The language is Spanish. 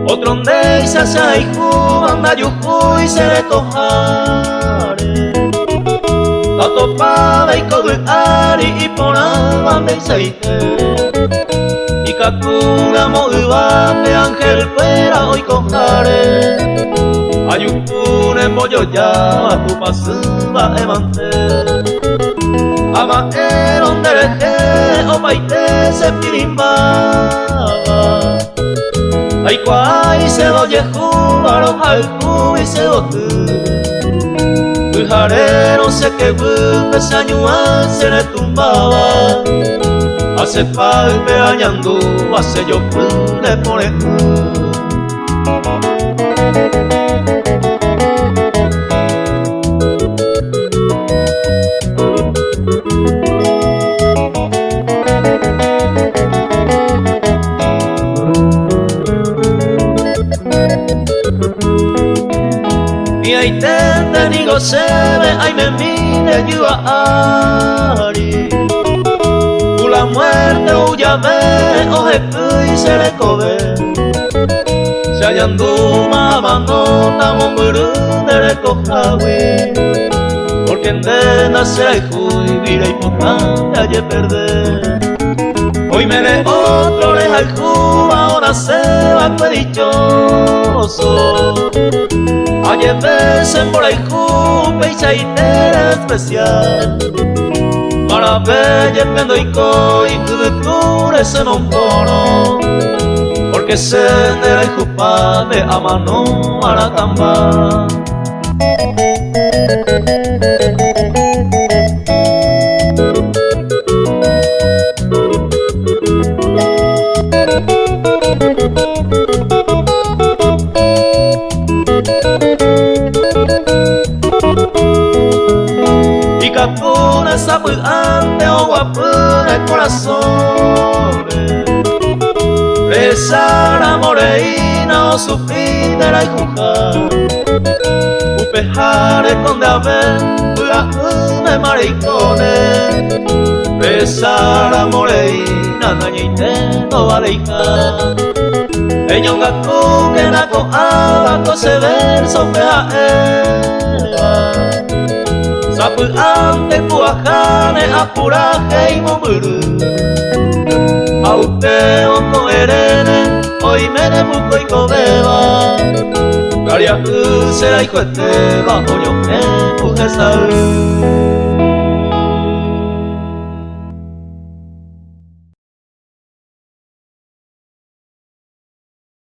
Otron de isa y jubanda yujuy se le tojare Tato pada y kodu ari y ponaba me isaite Y kakura moduate ángel fuera hoy cojare Ayupune moyo ya tu pasuba emante Ama eron dereje o paite se pirimbaba Ay kwai se do yehubaro halku y se do tu Ujarero se que vuelve sañua se le tumbaba Hace palpe añando hace yo pude por el Y ahí te digo se ve, ay me mire yo a Ari la muerte huya ve, oje y se le cobe Se hallandu mamandona momuru de le cojawi Porque en de nacer y juy, vira y potante ayer perder Hoy me de otro leja el juba, ahora se va fue dichoso Ayer veces por el jupe y chaitera especial Para belle pendo y coi, tuve se non pono Porque se nera y jupa de amano a la tamba Y captura esa ante o guapura el corazón Rezar a moreína o supinera y jujar Upejare con de aventura de maricones Rezar a moreína nañite no vale hija Ella un gato que naco abaco se verso fea eva Sapu ante puajane apuraje y momuru Aute ondo erene hoy me nebuco y cobeba Garia será y cuete bajo yo que mujer sabe